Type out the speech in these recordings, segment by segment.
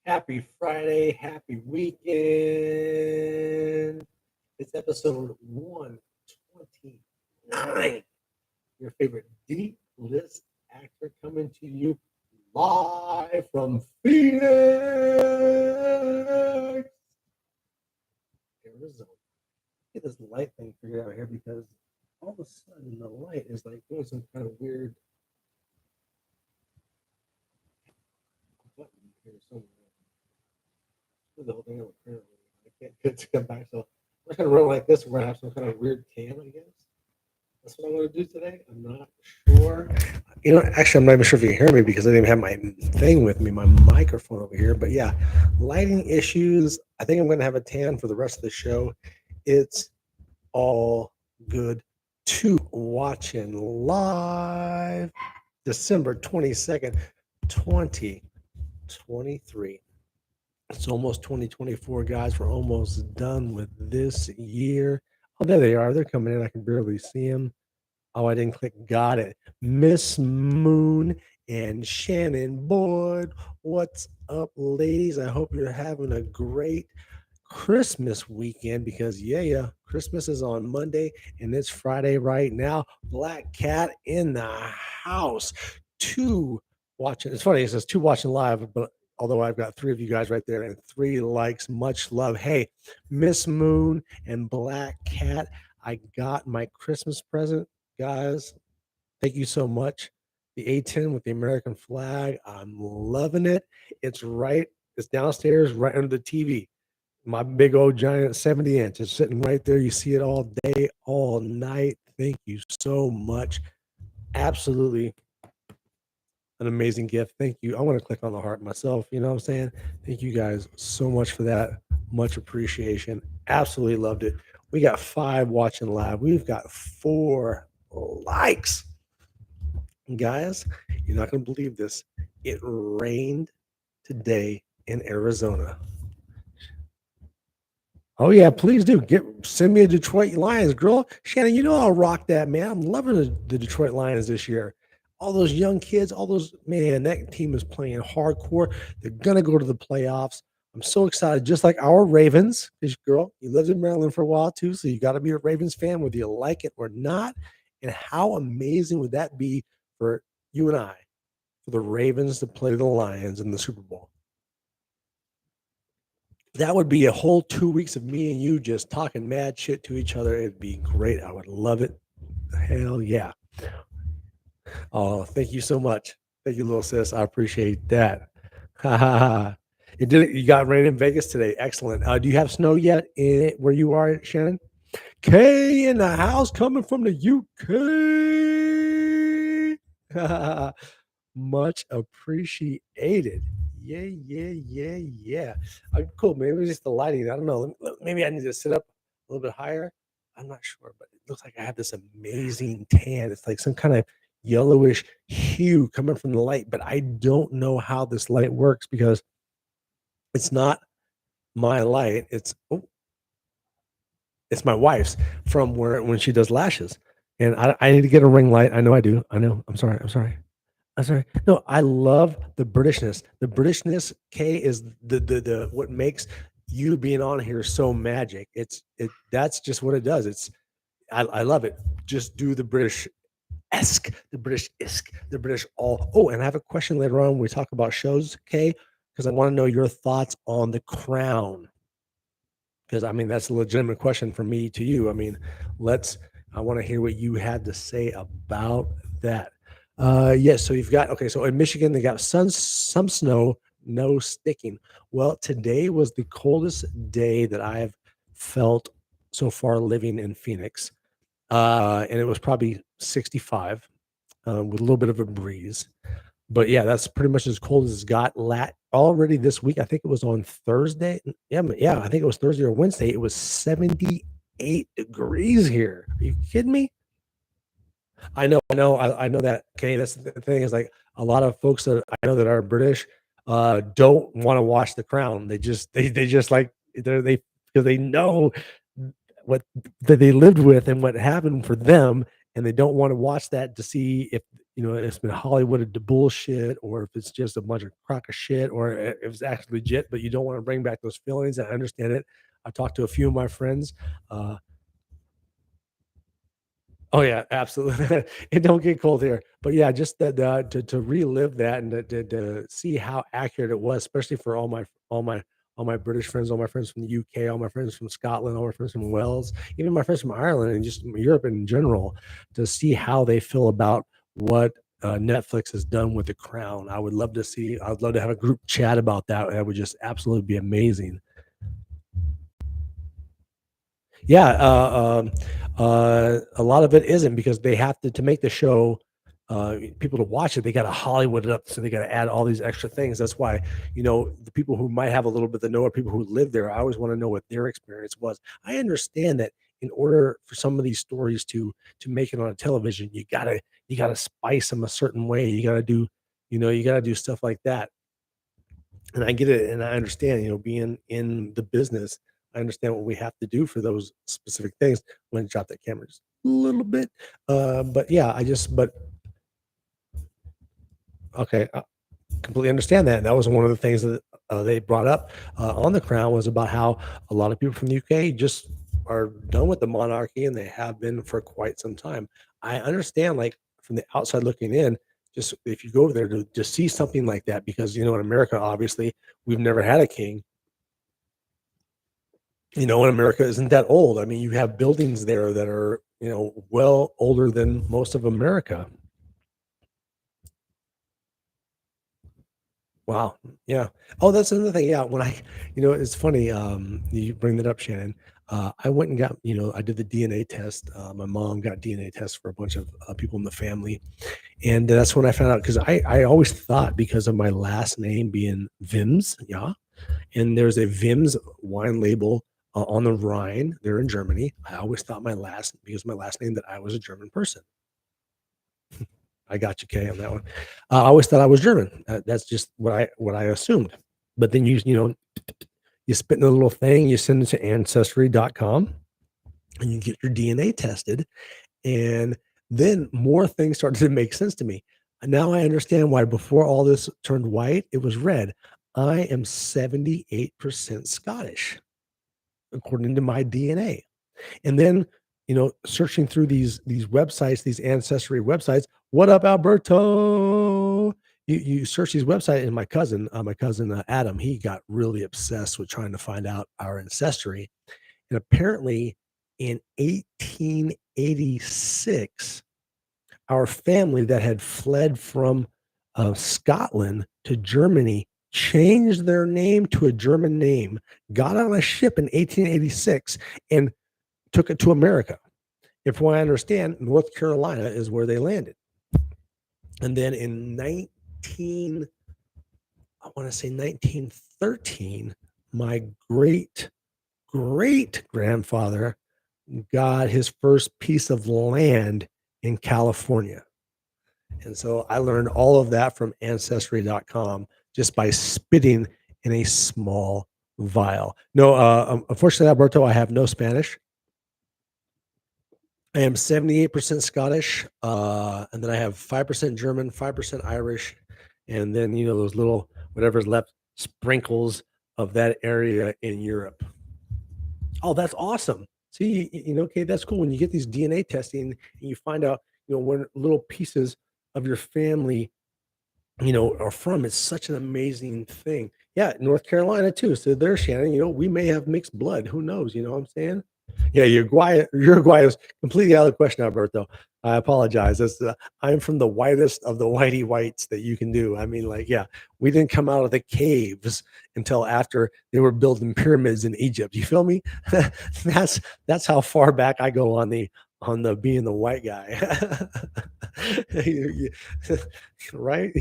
Happy Friday, happy weekend. It's episode 129. Your favorite deep list actor coming to you live from Phoenix, Arizona. Get this light thing figured out here because all of a sudden the light is like doing some kind of weird button here somewhere. The whole thing over apparently. I can't get it to come back. So I'm just gonna run like this where I have some kind of weird cam, I guess. That's what I'm gonna do today. I'm not sure. Actually, I'm not even sure if you can hear me because I didn't even have my thing with me, my microphone over here. But yeah, lighting issues. I think I'm gonna have a tan for the rest of the show. It's all good. To watching live December 22nd, 2023. It's almost 2024, guys. We're almost done with this year. Oh, there they are. They're coming in. I can barely see them. Oh, I didn't click. Got it. Miss Moon and Shannon Boyd. What's up, ladies? I hope you're having a great Christmas weekend because, Christmas is on Monday and it's Friday right now. Black Cat in the house. Two watching. It's funny. It says two watching live, but although I've got three of you guys right there and 3 likes, much love. Hey, Miss Moon and Black Cat, I got my Christmas present, guys. Thank you so much. The A10 with the American flag. I'm loving it. It's downstairs right under the TV. My big old giant 70-inch is sitting right there. You see it all day, all night. Thank you so much. Absolutely an amazing gift. Thank you. I want to click on the heart myself. You know what I'm saying? Thank you guys so much for that. Much appreciation. Absolutely loved it. We got 5 watching live. We've got 4 likes. Guys, you're not going to believe this. It rained today in Arizona. Oh yeah, please do. Send me a Detroit Lions, girl. Shannon, you know I'll rock that, man. I'm loving the Detroit Lions this year. All those young kids, that team is playing hardcore. They're gonna go to the playoffs. I'm so excited, just like our Ravens. Because girl, you lived in Maryland for a while too, so you got to be a Ravens fan, whether you like it or not. And how amazing would that be for you and I, for the Ravens to play the Lions in the Super Bowl? That would be a whole 2 weeks of me and you just talking mad shit to each other. It'd be great. I would love it. Hell yeah. Oh, thank you so much. Thank you, little sis. I appreciate that. Ha ha ha. You got rain in Vegas today. Excellent. Do you have snow yet where you are, Shannon? Kay in the house coming from the UK. Much appreciated. Yeah. Cool. Maybe it's just the lighting. I don't know. Maybe I need to sit up a little bit higher. I'm not sure, but it looks like I have this amazing tan. It's like some kind of yellowish hue coming from the light, but I don't know how this light works because it's not my light. It's my wife's from when she does lashes. And I need to get a ring light. I know I do. I know. I'm sorry. No, I love the Britishness. The Britishness, Kay, is the what makes you being on here so magic. That's just what it does. I love it. Just do the British esque, the British isk, the British all. Oh, and I have a question later on when we talk about shows, Kay, because I want to know your thoughts on The Crown. Because I mean that's a legitimate question from me to you. I mean, I want to hear what you had to say about that. Yes, so you've got so in Michigan they got some snow, no sticking. Well, today was the coldest day that I've felt so far living in Phoenix. And it was probably 65 with a little bit of a breeze. But yeah, that's pretty much as cold as it's got. Already this week, I think it was on Thursday. Yeah, I think it was Thursday or Wednesday. It was 78 degrees here. Are you kidding me? I know that. Okay, that's the thing is like a lot of folks that I know that are British don't want to watch The Crown. They just like they because they know what that they lived with and what happened for them, and they don't want to watch that to see if it's been Hollywooded to bullshit, or if it's just a bunch of crock of shit, or if it's actually legit, but you don't want to bring back those feelings. I understand it. I talked to a few of my friends. Oh yeah, absolutely. It don't get cold here, but yeah, just that to relive that and to see how accurate it was, especially for all my British friends, all my friends from the UK, all my friends from Scotland, all my friends from Wales, even my friends from Ireland and just Europe in general, to see how they feel about what Netflix has done with The Crown. I would love to see. I'd love to have a group chat about that. That would just absolutely be amazing. Yeah, a lot of it isn't because they have to make the show, people to watch it, they gotta Hollywood it up, so they gotta add all these extra things. That's why, the people who might have a little bit to know, or people who live there, I always wanna know what their experience was. I understand that in order for some of these stories to make it on a television, you gotta spice them a certain way. You gotta do stuff like that. And I get it, and I understand, being in the business, I understand what we have to do for those specific things. When drop that camera just a little bit, but yeah, but okay, completely understand that. That was one of the things that they brought up on the Crown, was about how a lot of people from the UK just are done with the monarchy, and they have been for quite some time. I understand, like, from the outside looking in, just if you go over there to see something like that, because in America, obviously, we've never had a king. And America isn't that old. I mean, you have buildings there that are, well older than most of America. Wow. Yeah. Oh, that's another thing. Yeah. It's funny. You bring that up, Shannon. I went and got, I did the DNA test. My mom got DNA tests for a bunch of people in the family. And that's when I found out, because I always thought, because of my last name being Wimbs, yeah. And there's a Wimbs wine label on the Rhine. They're in Germany. I always thought because my last name, that I was a German person. I got you, Kay, on that one. I always thought I was German. That's just what I assumed. But then you spit in a little thing, you send it to ancestry.com, and you get your DNA tested, and then more things started to make sense to me. And now I understand why before all this turned white, it was red. I am 78% Scottish, according to my DNA. And then, searching through these websites, these ancestry websites. What up, Alberto? You search these websites, and my cousin Adam, he got really obsessed with trying to find out our ancestry. And apparently, in 1886, our family that had fled from Scotland to Germany changed their name to a German name, got on a ship in 1886, and took it to America. If what I understand, North Carolina is where they landed. And then in 1913, my great great grandfather got his first piece of land in California. And so I learned all of that from ancestry.com, just by spitting in a small vial. No, unfortunately, Alberto, I have no Spanish. I am 78% Scottish, and then I have 5% German, 5% Irish, and then, those little, whatever's left, sprinkles of that area in Europe. Oh, that's awesome. See, okay, that's cool. When you get these DNA testing and you find out, where little pieces of your family, are from, it's such an amazing thing. Yeah, North Carolina too. So there, Shannon, we may have mixed blood. Who knows? You know what I'm saying? Yeah, Uruguay is completely out of the question, Alberto. I apologize. I'm from the whitest of the whitey whites that you can do. I mean, like, yeah, we didn't come out of the caves until after they were building pyramids in Egypt. You feel me? that's how far back I go on the being the white guy. You- right?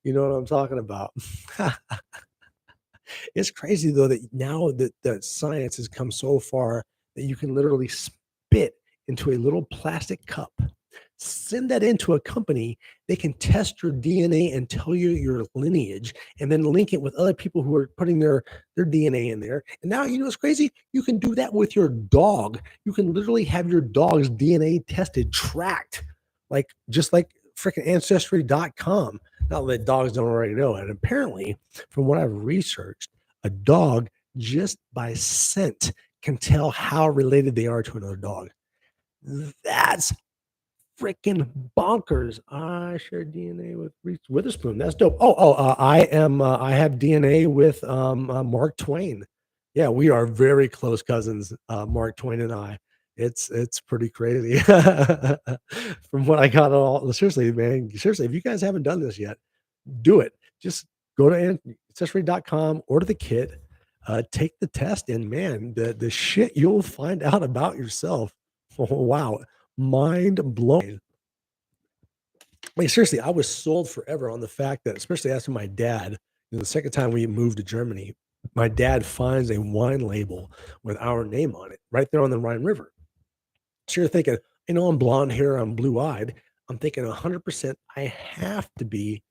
You know what I'm talking about. It's crazy though that now that science has come so far that you can literally spit into a little plastic cup, send that into a company, they can test your DNA and tell you your lineage, and then link it with other people who are putting their DNA in there. And now, what's crazy? You can do that with your dog. You can literally have your dog's DNA tested, tracked, like, just like freaking ancestry.com. Not that dogs don't already know. And apparently, from what I've researched, a dog just by scent can tell how related they are to another dog. That's freaking bonkers. I share DNA with Reese Witherspoon. That's dope. I have DNA with Mark Twain. Yeah, we are very close cousins, Mark Twain and I. It's pretty crazy. From what I got all seriously, man. Seriously, if you guys haven't done this yet, do it. Just go to ancestry.com, order the kit, take the test, and man, the shit you'll find out about yourself. Oh, wow. Mind blowing. Like seriously, I was sold forever on the fact that, especially after my dad, the second time we moved to Germany, my dad finds a wine label with our name on it right there on the Rhine River. So you're thinking, I'm blonde hair, I'm blue eyed. I'm thinking 100% I have to be.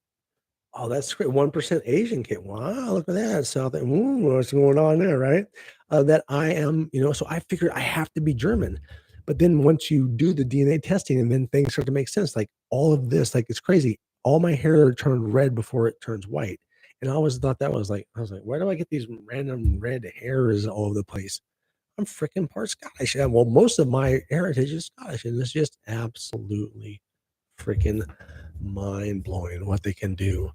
Oh, that's great. 1% Asian kid. Wow, look at that. So I think, what's going on there, right? That I am, so I figured I have to be German. But then once you do the DNA testing and then things start to make sense, like all of this, like it's crazy. All my hair turned red before it turns white. And I always thought that was like, I was like, where do I get these random red hairs all over the place? I'm freaking part Scottish. Yeah, well, most of my heritage is Scottish, and it's just absolutely freaking mind blowing what they can do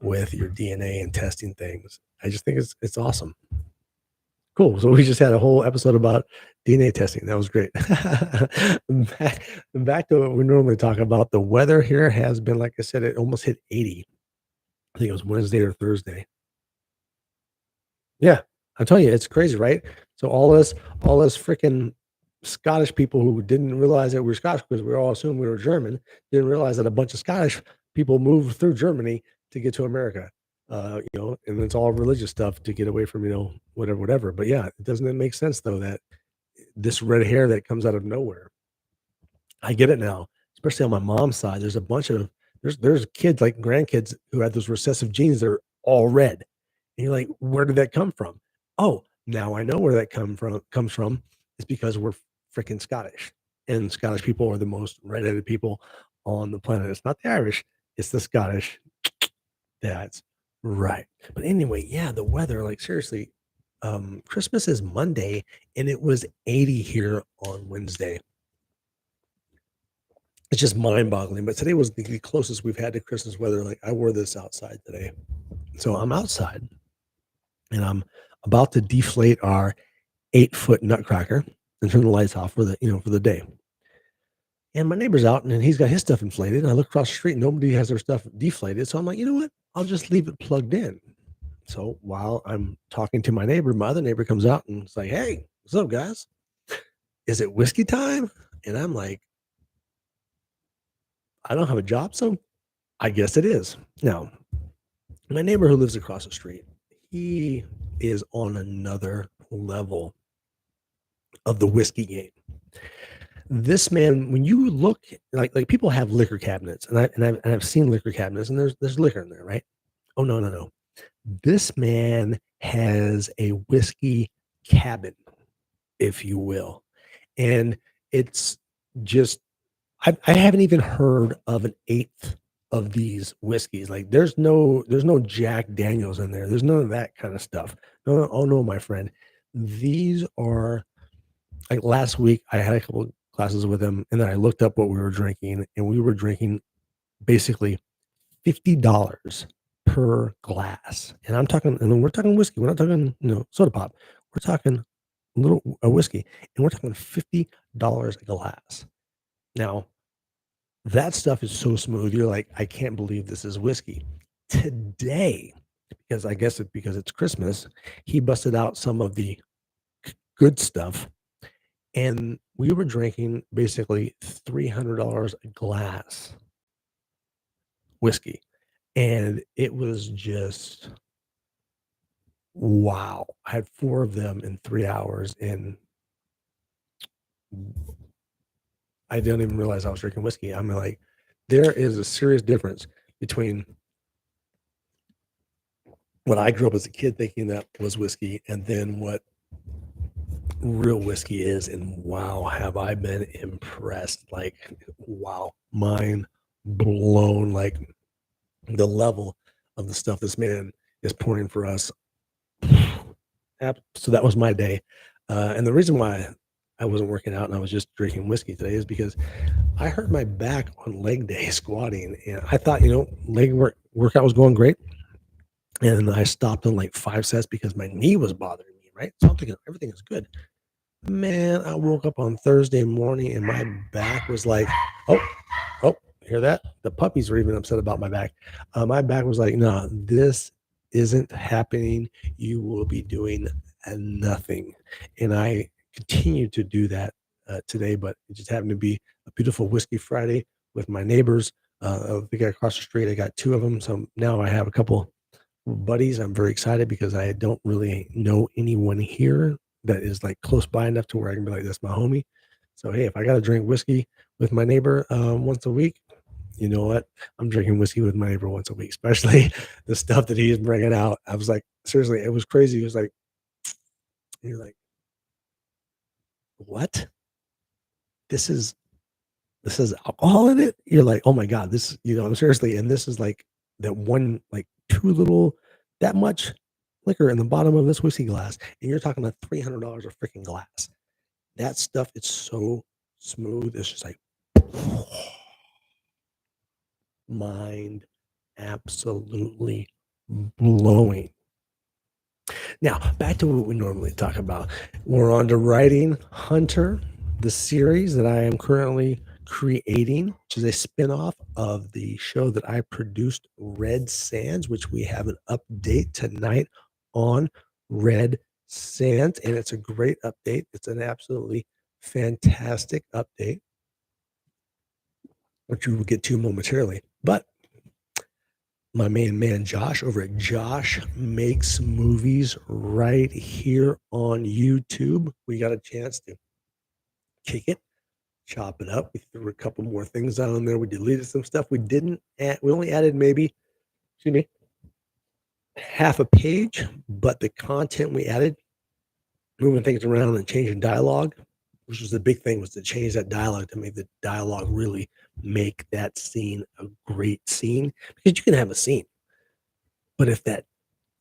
with your DNA and testing things. I just think it's awesome. Cool. So we just had a whole episode about DNA testing. That was great. back to what we normally talk about. The weather here has been, like I said, it almost hit 80. I think it was Wednesday or Thursday. Yeah, I tell you, it's crazy, right? So all us freaking Scottish people who didn't realize that we were Scottish because we all assumed we were German, didn't realize that a bunch of Scottish people moved through Germany to get to America. And it's all religious stuff to get away from, whatever. But yeah, doesn't it make sense though that this red hair that comes out of nowhere? I get it now, especially on my mom's side. There's a bunch of there's kids like grandkids who had those recessive genes that are all red. And you're like, where did that come from? Oh, now I know where that comes from. It's because we're freaking Scottish. And Scottish people are the most redheaded people on the planet. It's not the Irish, it's the Scottish. That's right. But anyway, yeah, the weather, like seriously, Christmas is Monday and it was 80 here on Wednesday. It's just mind-boggling. But today was the closest we've had to Christmas weather. Like I wore this outside today. So I'm outside and I'm about to deflate our 8-foot nutcracker and turn the lights off for the day. And my neighbor's out and he's got his stuff inflated. And I look across the street and nobody has their stuff deflated. So I'm like, you know what? I'll just leave it plugged in. So while I'm talking to my neighbor, my other neighbor comes out and it's like, hey, what's up, guys? Is it whiskey time? And I'm like, I don't have a job, so I guess it is. Now, my neighbor who lives across the street, he is on another level of the whiskey game. This man, when you look like people have liquor cabinets, and I've seen liquor cabinets, and there's liquor in there, right? Oh no. This man has a whiskey cabin, if you will. And it's just I haven't even heard of an eighth of these whiskeys. Like there's no Jack Daniels in there. There's none of that kind of stuff. No, oh no, my friend. These are like last week I had a couple classes with him and then I looked up what we were drinking and we were drinking basically $50 per glass. And we're talking whiskey. We're not talking, soda pop. We're talking a whiskey and we're talking $50 a glass. Now, that stuff is so smooth. You're like, I can't believe this is whiskey. Today, because it's Christmas, he busted out some of the good stuff. And we were drinking basically $300 a glass whiskey. And it was just, wow. I had 4 of them in 3 hours. And I didn't even realize I was drinking whiskey. I'm like, there is a serious difference between what I grew up as a kid thinking that was whiskey and then what real whiskey is. And wow, have I been impressed. Like, wow, mind blown, like the level of the stuff this man is pouring for us. So that was my day. And the reason why I wasn't working out and I was just drinking whiskey today is because I hurt my back on leg day squatting. And I thought, leg workout was going great. And I stopped on like 5 sets because my knee was bothering me, right? So I'm thinking everything is good. Man, I woke up on Thursday morning and my back was like, oh, hear that? The puppies were even upset about my back. My back was like, no, this isn't happening. You will be doing nothing. And I continued to do that today, but it just happened to be a beautiful Whiskey Friday with my neighbors. The guy across the street, I got 2 of them. So now I have a couple buddies. I'm very excited because I don't really know anyone here that is like close by enough to where I can be like, that's my homie. So, hey, if I got to drink whiskey with my neighbor once a week, you know what? I'm drinking whiskey with my neighbor once a week, especially the stuff that he's bringing out. I was like, seriously, it was crazy. He was like, you're like, what? This is alcohol in it? You're like, oh my God, this, seriously. And this is like that one, like 2 little, that much liquor in the bottom of this whiskey glass. And you're talking about $300 a freaking glass. That stuff, it's so smooth. It's just like mind absolutely blowing. Now, back to what we normally talk about. We're on to Writing Hunter, the series that I am currently creating, which is a spinoff of the show that I produced, Red Sands, which we have an update tonight on Red Sands. And it's a great update. It's an absolutely fantastic update, which we will get to momentarily. But my main man Josh over at Josh Makes Movies right here on YouTube. We got a chance to kick it, chop it up. We threw a couple more things on there. We deleted some stuff. We didn't add, we only added maybe, half a page, but the content we added, moving things around and changing dialogue, which was the big thing, was to change that dialogue to make the dialogue really make that scene a great scene. Because you can have a scene, but if that,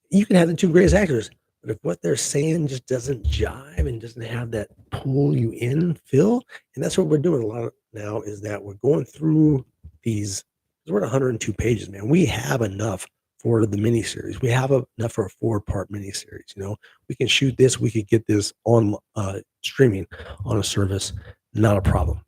you can have the 2 greatest actors, but if what they're saying just doesn't jive and doesn't have that pull you in feel, and that's what we're doing a lot of now, is that we're going through these, we're at 102 pages, man. We have enough for the miniseries. We have enough for a 4-part miniseries. We can shoot this. We could get this on streaming on a service, not a problem.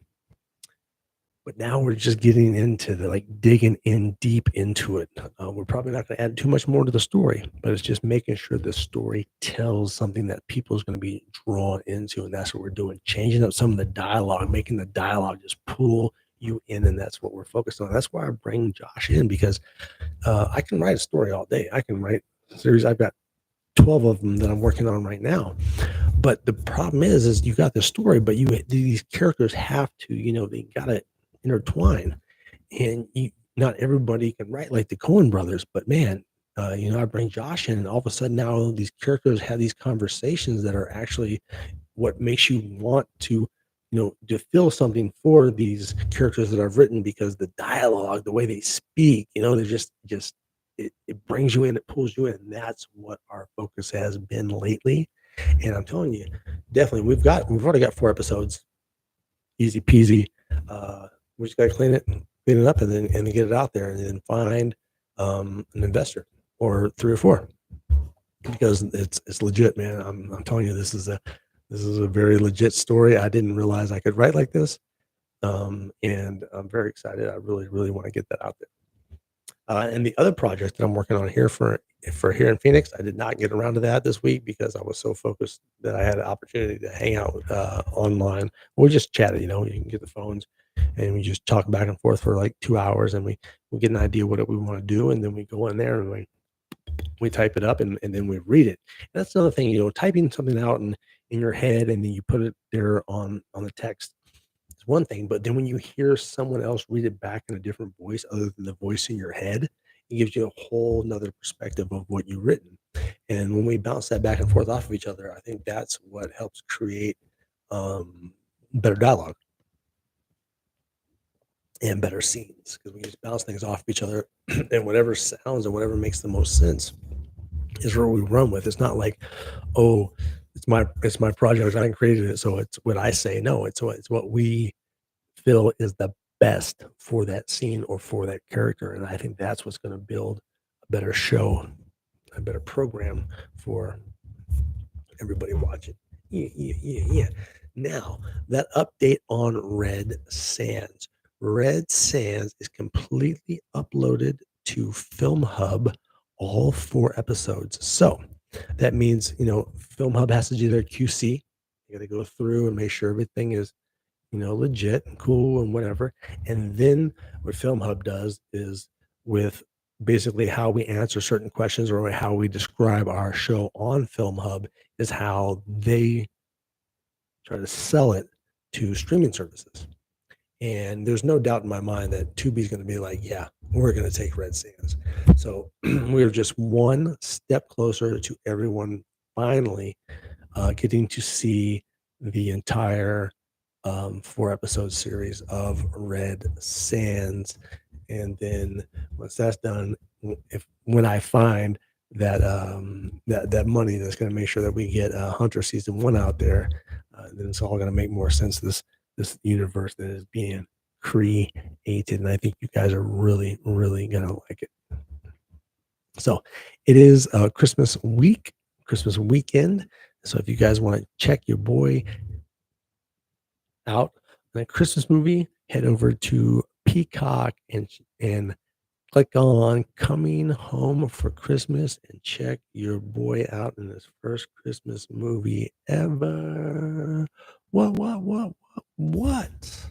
But now we're just getting into the, like, digging in deep into it. We're probably not going to add too much more to the story, but it's just making sure the story tells something that people's going to be drawn into. And that's what we're doing, changing up some of the dialogue, making the dialogue just pull you in. And that's what we're focused on. That's why I bring Josh in, because I can write a story all day. I can write a series. I've got 12 of them that I'm working on right now. But the problem is you got the story, but these characters have to, they got to intertwine, and not everybody can write like the Coen brothers, but man, I bring Josh in, and all of a sudden now these characters have these conversations that are actually what makes you want to, to feel something for these characters that I've written, because the dialogue, the way they speak, they're just it brings you in, it pulls you in. And that's what our focus has been lately. And I'm telling you, definitely, we've already got 4 episodes, easy peasy. We just got to clean it up, and then get it out there, and then find an investor, or 3 or 4, because it's legit, man. I'm telling you, this is a very legit story. I didn't realize I could write like this, and I'm very excited. I really, really want to get that out there. And the other project that I'm working on here for here in Phoenix, I did not get around to that this week because I was so focused that I had an opportunity to hang out online. We just chatted, you can get the phones, and we just talk back and forth for like 2 hours, and we get an idea what we want to do, and then we go in there and we type it up, and then we read it. And that's another thing, typing something out in your head, and then you put it there on the text. It's one thing, but then when you hear someone else read it back in a different voice other than the voice in your head, it gives you a whole nother perspective of what you've written. And when we bounce that back and forth off of each other, I think that's what helps create better dialogue. and better scenes, because we just bounce things off each other, and whatever sounds or whatever makes the most sense is where we run with. It's not like, oh, it's my project, I created it, so it's what I say. No, it's what we feel is the best for that scene or for that character, and I think that's what's going to build a better show, a better program for everybody watching. Yeah, yeah, yeah, yeah. Now, that update on Red Sands. Red Sands is completely uploaded to Film Hub, all 4 episodes. So that means, Film Hub has to do their QC. You got to go through and make sure everything is, legit and cool and whatever. And then what Film Hub does is, with basically how we answer certain questions or how we describe our show on Film Hub, is how they try to sell it to streaming services. And there's no doubt in my mind that Tubi's going to be like, yeah, we're going to take Red Sands. So we're just one step closer to everyone finally getting to see the entire 4 episode series of Red Sands. And then once that's done, when I find that money that's going to make sure that we get Hunter season 1 out there, then it's all going to make more sense. This universe that is being created, and I think you guys are really, really going to like it. So it is Christmas week, Christmas weekend. So if you guys want to check your boy out on a Christmas movie, head over to Peacock and click on Coming Home for Christmas and check your boy out in his first Christmas movie ever. What?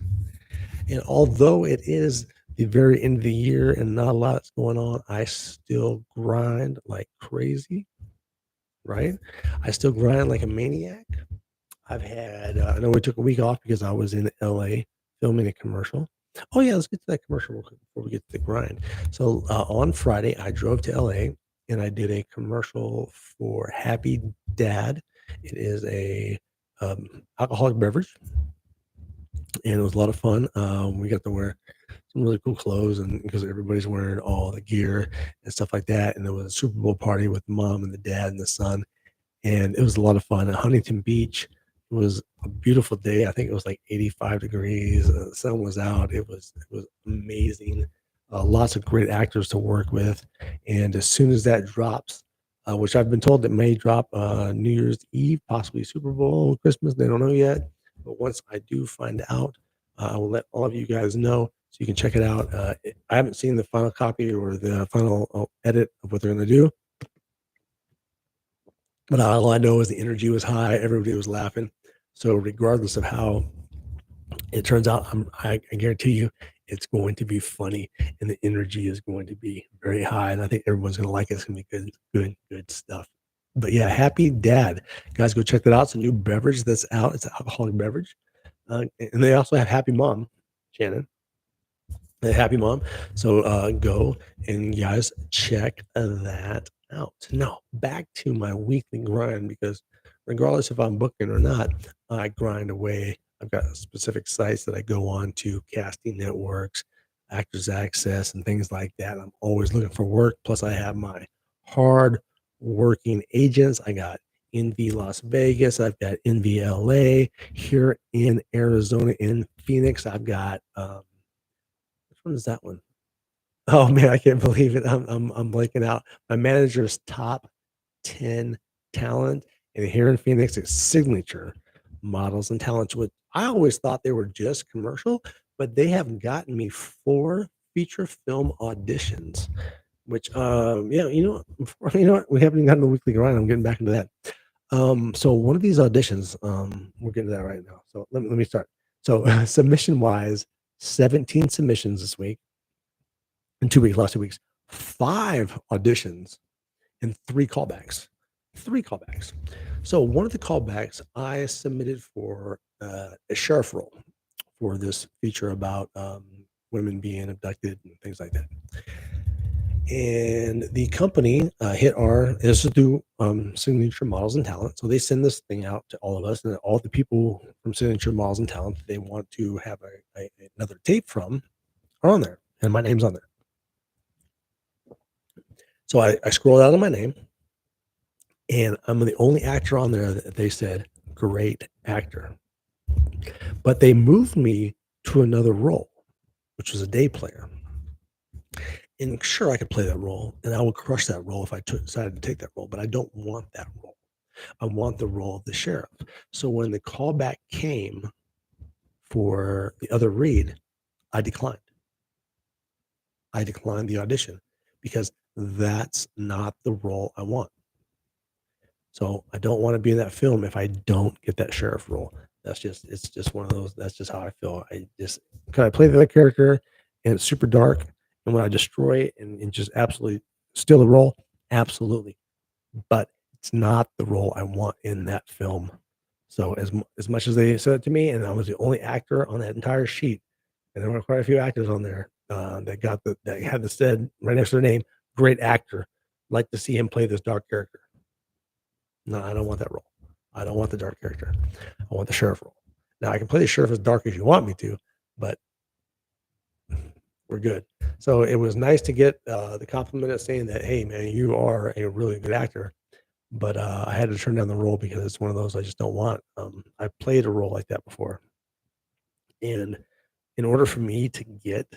And although it is the very end of the year and not a lot's going on, I still grind like crazy, right? I still grind like a maniac. I've had, I know we took a week off because I was in LA filming a commercial. Oh, yeah, let's get to that commercial real quick before we get to the grind. So on Friday, I drove to LA and I did a commercial for Happy Dad. It is a alcoholic beverage, and it was a lot of fun. We got to wear some really cool clothes, and because everybody's wearing all the gear and stuff like that. And there was a Super Bowl party with the mom and the dad and the son, and it was a lot of fun at Huntington Beach. It was a beautiful day. I think it was like 85 degrees. The sun was out. It was amazing. Lots of great actors to work with. And as soon as that drops, which I've been told it may drop New Year's Eve, possibly Super Bowl, Christmas, they don't know yet. But once I do find out, I will let all of you guys know so you can check it out. I haven't seen the final copy or the final edit of what they're going to do. But all I know is the energy was high. Everybody was laughing. So regardless of how it turns out, I guarantee you it's going to be funny, and the energy is going to be very high. And I think everyone's going to like it. It's going to be good stuff. But yeah, Happy Dad. Guys, go check that out. It's a new beverage that's out. It's an alcoholic beverage. And they also have Happy Mom, Shannon. Happy Mom. So go and guys check that out. Now back to my weekly grind, because regardless if I'm booking or not, I grind away. I've got specific sites that I go on to, casting networks, Actors Access, and things like that. I'm always looking for work. Plus, I have my hard working agents. I got Envy Las Vegas. I've got Envy LA here in Arizona. In Phoenix, I've got which one is that one? Oh man, I can't believe it. I'm blanking out. My manager's top 10 talent, and here in Phoenix, it's Signature Models and Talents. Which I always thought they were just commercial, but they have gotten me 4 feature film auditions. Which, yeah, we haven't even gotten the weekly grind. I'm getting back into that. So one of these auditions, we're getting to that right now. So let me start. So submission wise, 17 submissions this week. In 2 weeks, last 2 weeks, 5 auditions and 3 callbacks. 3 callbacks. So one of the callbacks I submitted for a sheriff role for this feature about women being abducted and things like that. And the company this is through Signature Models and Talent. So they send this thing out to all of us, and all the people from Signature Models and Talent they want to have another tape from. are on there, and my name's on there. So I scrolled out of my name, and I'm the only actor on there that they said, great actor. But they moved me to another role, which was a day player. And sure, I could play that role, and I would crush that role if I decided to take that role, but I don't want that role. I want the role of the sheriff. So when the callback came for the other read, I declined. I declined the audition because that's not the role I want. So I don't want to be in that film if I don't get that sheriff role. It's just one of those. That's just how I feel. Can I play the other character and it's super dark, and when I destroy it and just absolutely steal the role, absolutely. But it's not the role I want in that film. So as much as they said it to me, and I was the only actor on that entire sheet, and there were quite a few actors on there that had the said right next to their name, great actor. Like to see him play this dark character. No, I don't want that role. I don't want the dark character. I want the sheriff role. Now I can play the sheriff as dark as you want me to, but we're good. So it was nice to get the compliment of saying that, hey man, you are a really good actor. But I had to turn down the role because it's one of those I just don't want. I played a role like that before, and in order for me to get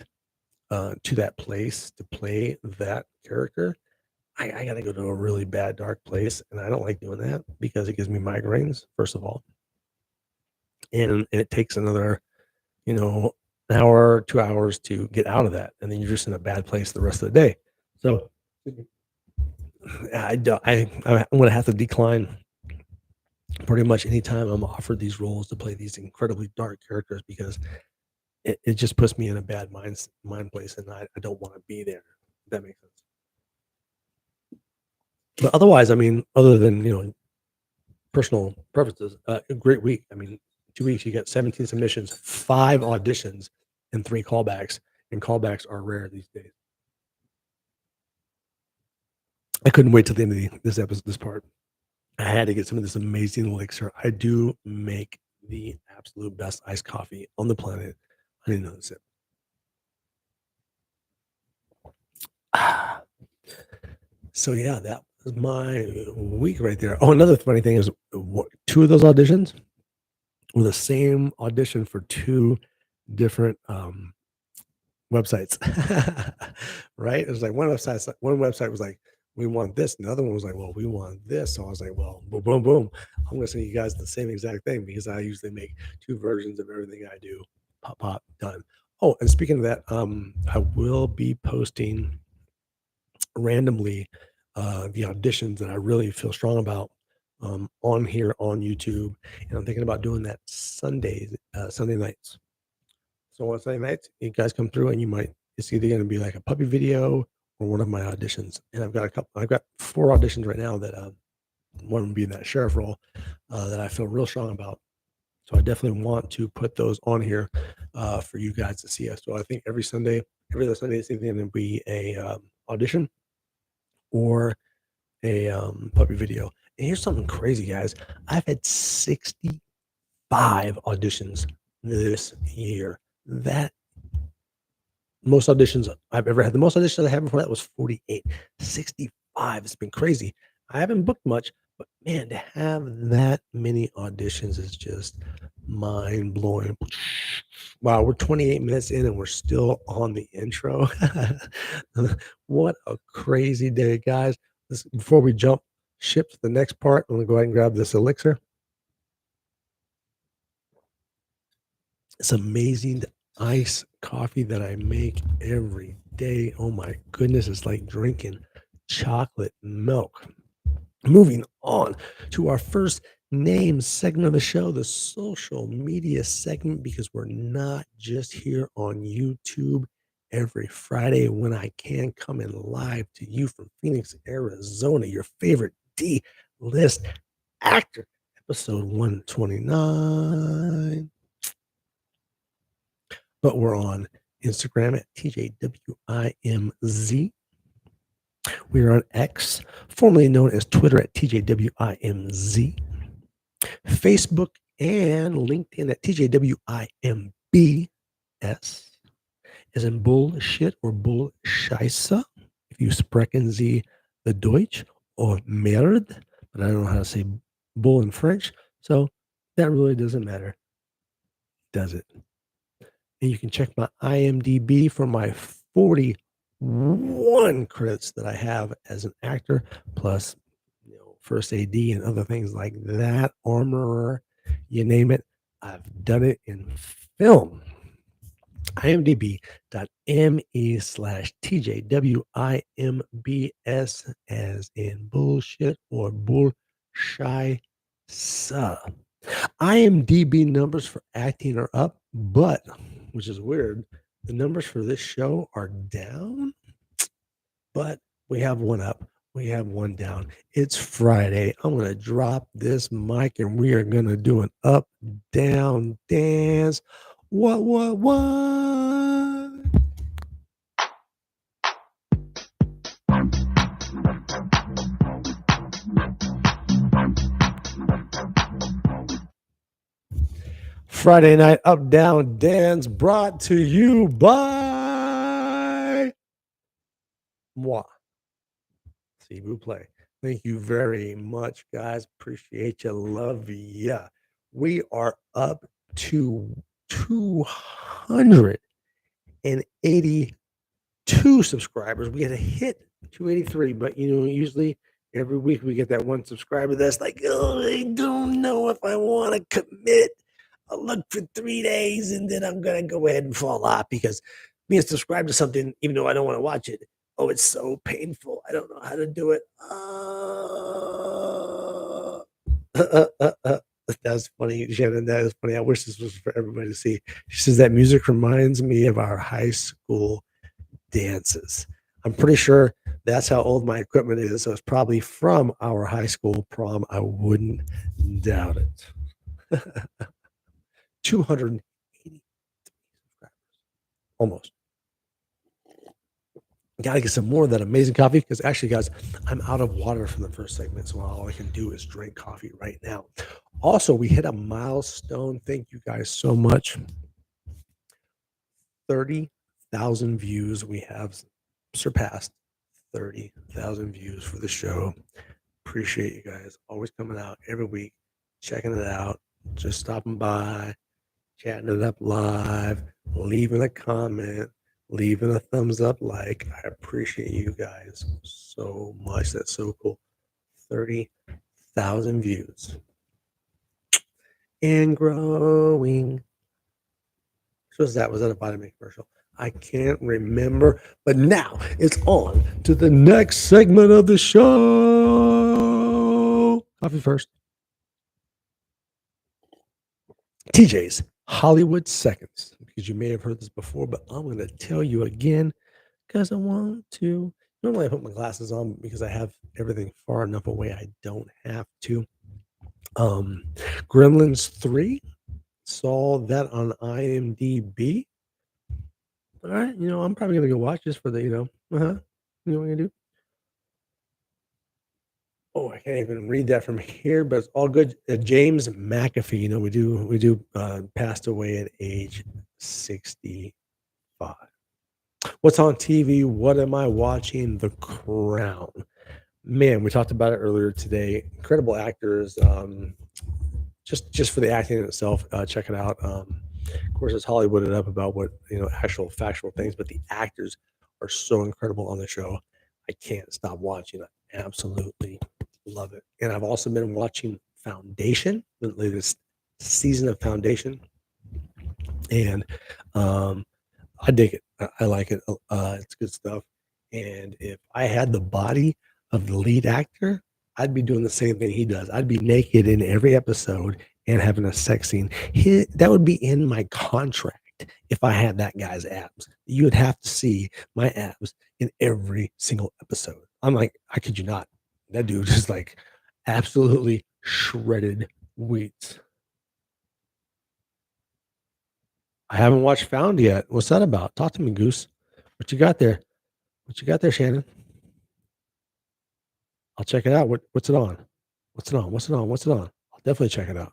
to that place to play that character, I got to go to a really bad dark place, and I don't like doing that because it gives me migraines, first of all, and it takes another, an hour, 2 hours to get out of that, and then you're just in a bad place the rest of the day. So I'm going to have to decline pretty much anytime I'm offered these roles to play these incredibly dark characters because it just puts me in a bad mind place, and I don't want to be there. If that makes sense. But otherwise, I mean, other than personal preferences, a great week. I mean, 2 weeks you got 17 submissions, 5 auditions, and 3 callbacks. And callbacks are rare these days. I couldn't wait till the end of this episode, this part. I had to get some of this amazing elixir. I do make the absolute best iced coffee on the planet. I didn't know this. So yeah, that was my week right there. Oh, another funny thing is 2 of those auditions were the same audition for 2 different websites. Right? It was like one website was like, we want this, and the other one was like, well, we want this. So I was like, well, boom, boom, boom. I'm gonna send you guys the same exact thing because I usually make 2 versions of everything I do. Pop, pop, done. Oh, and speaking of that, I will be posting randomly the auditions that I really feel strong about on here on YouTube, and I'm thinking about doing that Sunday nights. So on Sunday nights, you guys come through, and it's either going to be like a puppy video or one of my auditions. And I've got 4 auditions right now that one would be that sheriff role that I feel real strong about. So I definitely want to put those on here for you guys to see us. So I think every other Sunday, it's either going to be a audition or a puppy video. And here's something crazy, guys. I've had 65 auditions this year. That most auditions I've ever had. The most auditions I had before that was 48. 65. It's been crazy. I haven't booked much, but man, to have that many auditions is just mind blowing. Wow, we're 28 minutes in and we're still on the intro. What a crazy day, guys. Before we jump ship to the next part, I'm going to go ahead and grab this elixir. It's amazing iced coffee that I make every day. Oh my goodness, it's like drinking chocolate milk. Moving on to our first name segment of the show, the social media segment, because we're not just here on YouTube every Friday when I can come in live to you from Phoenix, Arizona, your favorite D-list actor, episode 129. But we're on Instagram at TJWIMZ. We are on X, formerly known as Twitter at TJWIMZ. Facebook and LinkedIn at TJWIMBS. as in bullshit or bullscheisse. If you sprechen Sie the Deutsch or merde, but I don't know how to say bull in French, so that really doesn't matter, does it? And you can check my IMDb for my 41 credits that I have as an actor, plus first AD and other things like that, armorer, you name it. I've done it in film. IMDb.me/TJWIMBS as in bullshit or bullshy. IMDb numbers for acting are up, but which is weird, the numbers for this show are down, but we have one up. We have one down. It's Friday. I'm going to drop this mic and we are going to do an up down dance. What? Friday night up down dance brought to you by moi. See vous play. Thank you very much, guys. Appreciate you. Love ya. We are up to 282 subscribers. We had a hit 283, but usually every week we get that one subscriber that's like, oh, I don't know if I want to commit. I'll look for 3 days and then I'm gonna go ahead and fall off because being subscribed to something, even though I don't want to watch it, oh, it's so painful. I don't know how to do it. That's funny, Shannon. That is funny. I wish this was for everybody to see. She says that music reminds me of our high school dances. I'm pretty sure that's how old my equipment is. So it's probably from our high school prom. I wouldn't doubt it. 280 subscribers. Almost. Got to get some more of that amazing coffee because actually, guys, I'm out of water from the first segment. So all I can do is drink coffee right now. Also, we hit a milestone. Thank you guys so much. 30,000 views. We have surpassed 30,000 views for the show. Appreciate you guys always coming out every week, checking it out, just stopping by, chatting it up live, leaving a comment, leaving a thumbs up like. I appreciate you guys so much. That's so cool. 30,000 views and growing. So was that a vitamin commercial? I can't remember, but now it's on to the next segment of the show. Coffee first. TJ's Hollywood Seconds, because you may have heard this before, but I'm going to tell you again because I want to. Normally, I put my glasses on because I have everything far enough away. I don't have to. Gremlins 3, saw that on IMDb. All right, I'm probably going to go watch this for the, You know what I'm going to do? Oh, I can't even read that from here, but it's all good. James McAfee, we do passed away at age 65. What's on TV? What am I watching? The Crown. Man, we talked about it earlier today. Incredible actors. Just for the acting in itself, check it out. Of course, it's Hollywooded up about what actual factual things, but the actors are so incredible on the show. I can't stop watching. I absolutely love it. And I've also been watching Foundation, the latest season of Foundation, and I dig it. I like it. It's good stuff. And if I had the body of the lead actor, I'd be doing the same thing he does. I'd be naked in every episode and having a sex scene. That would be in my contract if I had that guy's abs. You would have to see my abs in every single episode. I'm like, I kid you not. That dude is like absolutely shredded wheat. I haven't watched Found yet. What's that about? Talk to me, Goose. What you got there? What you got there, Shannon? I'll check it out. What's it on? What's it on? I'll definitely check it out.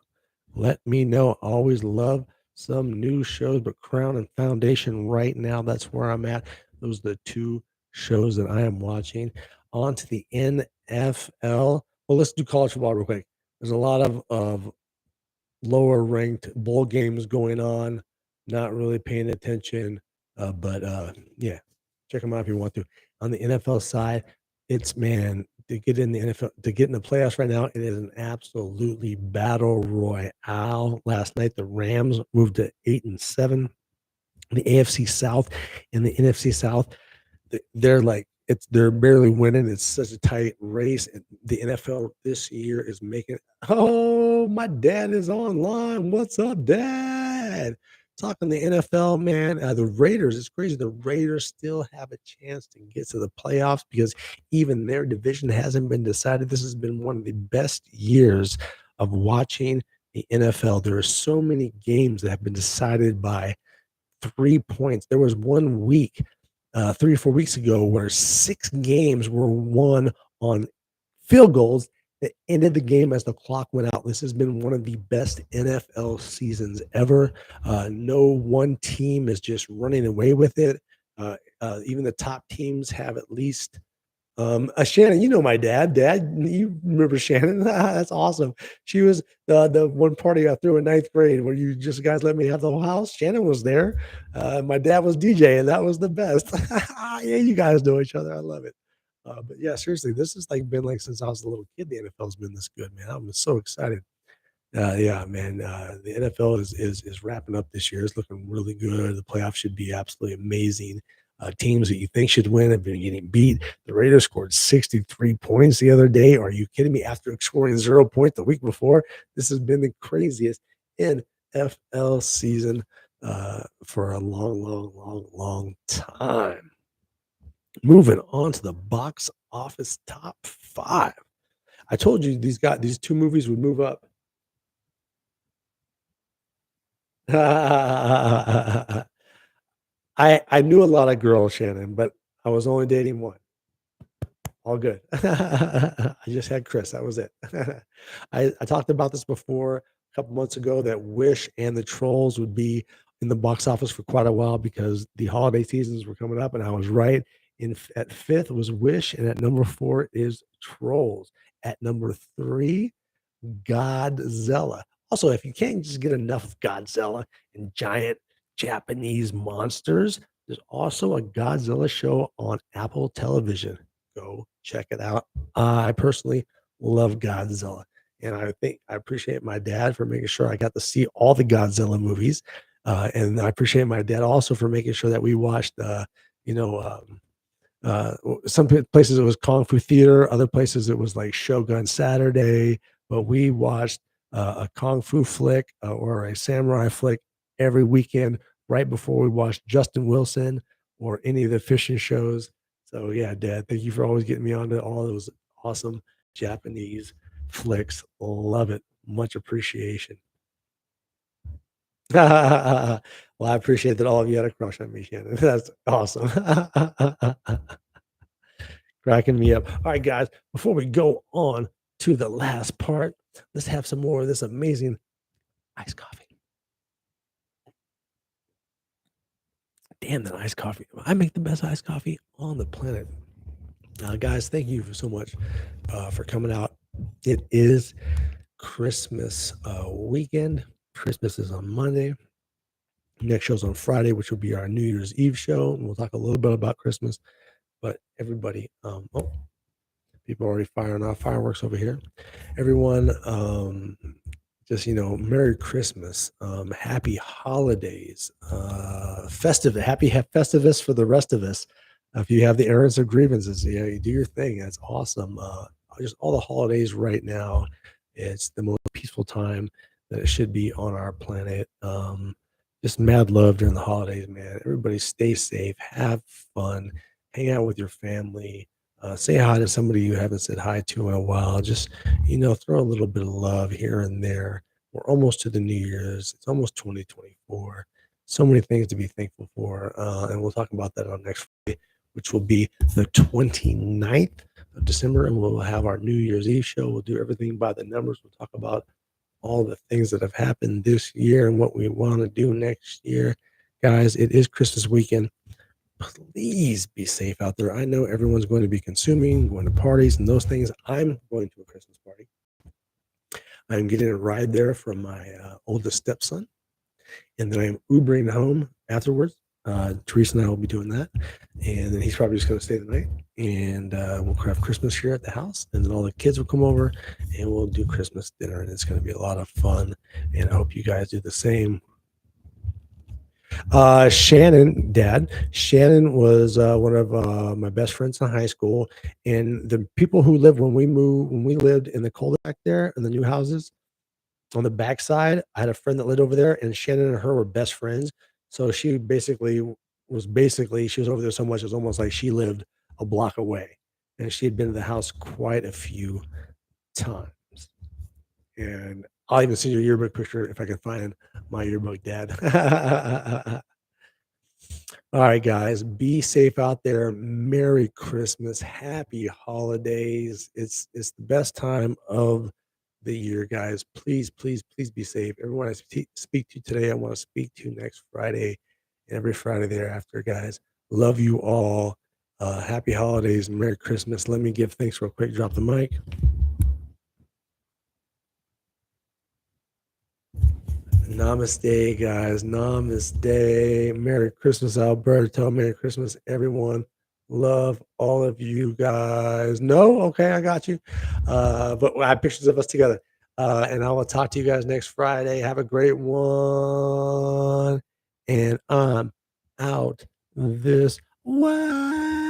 Let me know. I always love some new shows, but Crown and Foundation right now, that's where I'm at. Those are the two shows that I am watching. On to the NFL. Well, let's do college football real quick. There's a lot of lower ranked bowl games going on. Not really paying attention, but yeah, check them out if you want to. On the NFL side, it's man to get in the NFL to get in the playoffs right now. It is an absolutely battle royale. Last night, the Rams moved to 8-7. The AFC South and the NFC South, they're like they're barely winning. It's such a tight race. And the NFL this year is making. Oh, my dad is online. What's up, Dad? Talking the NFL, man. The Raiders. It's crazy. The Raiders still have a chance to get to the playoffs because even their division hasn't been decided. This has been one of the best years of watching the NFL. There are so many games that have been decided by 3 points. There was 1 week, 3 or 4 weeks ago, where 6 games were won on field goals that ended the game as the clock went out. This has been one of the best NFL seasons ever. No one team is just running away with it. Even the top teams have at least Shannon, you know my dad. Dad, you remember Shannon? That's awesome. She was the one party I threw in ninth grade where you just guys let me have the whole house. Shannon was there. My dad was DJ, and that was the best. Yeah, you guys know each other. I love it. But yeah, seriously, this has like been like since I was a little kid. The NFL's been this good, man. I'm so excited. Yeah, man. The NFL is wrapping up this year. It's looking really good. The playoffs should be absolutely amazing. Teams that you think should win have been getting beat. The Raiders scored 63 points the other day. Are you kidding me? After scoring 0 points the week before, this has been the craziest NFL season for a long, long, long, long time. Moving on to the box office top 5. I told you these two movies would move up. I knew a lot of girls, Shannon, but I was only dating one. All good. I just had Chris. That was it. I talked about this before a couple months ago that Wish and the Trolls would be in the box office for quite a while because the holiday seasons were coming up, and I was right. At fifth was Wish, and at number 4 is Trolls. At number 3, Godzilla. Also, if you can't just get enough of Godzilla and giant Japanese monsters, there's also a Godzilla show on Apple Television. Go check it out. I personally love Godzilla, and I think I appreciate my dad for making sure I got to see all the Godzilla movies, and I appreciate my dad also for making sure that we watched, you know, some places it was Kung Fu Theater, other places it was like Shogun Saturday, but we watched a Kung Fu flick or a samurai flick every weekend right before we watched Justin Wilson or any of the fishing shows. So yeah, Dad, thank you for always getting me onto all those awesome Japanese flicks. Love it. Much appreciation. Well, I appreciate that all of you had a crush on me, Shannon. That's awesome. Cracking me up. All right, guys, before we go on to the last part, let's have some more of this amazing iced coffee. Damn, that iced coffee. I make the best iced coffee on the planet. Guys, thank you so much for coming out. It is Christmas weekend. Christmas is on Monday. Next show's on Friday, which will be our New Year's Eve show. And we'll talk a little bit about Christmas. But everybody, people are already firing off fireworks over here. Everyone, just Merry Christmas, Happy Holidays, Happy Festivus for the rest of us. If you have the errands or grievances, you do your thing. That's awesome. Just all the holidays right now, it's the most peaceful time that it should be on our planet. Just mad love during the holidays, man. Everybody stay safe, have fun, hang out with your family. Say hi to somebody you haven't said hi to in a while. Just, throw a little bit of love here and there. We're almost to the New Year's. It's almost 2024. So many things to be thankful for. And we'll talk about that on next Friday, which will be the 29th of December. And we'll have our New Year's Eve show. We'll do everything by the numbers. We'll talk about all the things that have happened this year and what we want to do next year. Guys, it is Christmas weekend. Please be safe out there. I know everyone's going to be consuming, going to parties and those things. I'm going to a Christmas party. I'm getting a ride there from my oldest stepson, and then I'm Ubering home afterwards. Teresa and I will be doing that, and then he's probably just going to stay the night, and we'll have Christmas here at the house, and then all the kids will come over, and we'll do Christmas dinner, and it's going to be a lot of fun, and I hope you guys do the same. Shannon was one of my best friends in high school, and the people who lived when we lived in the cul-de-sac there in the new houses on the backside. I had a friend that lived over there, and Shannon and her were best friends. So she was over there so much, it was almost like she lived a block away, and she had been to the house quite a few times. And I'll even send you a yearbook picture if I can find my yearbook, Dad. All right, guys, be safe out there. Merry Christmas, happy holidays. It's the best time of the year, guys. Please, please, please be safe. Everyone I speak to today, I want to speak to next Friday and every Friday thereafter, guys. Love you all. Happy holidays, Merry Christmas. Let me give thanks real quick. Drop the mic. Namaste, guys. Namaste. Merry Christmas, Alberto. Merry Christmas, everyone. Love all of you guys. No? Okay, I got you. But I have pictures of us together. And I will talk to you guys next Friday. Have a great one. And I'm out this way.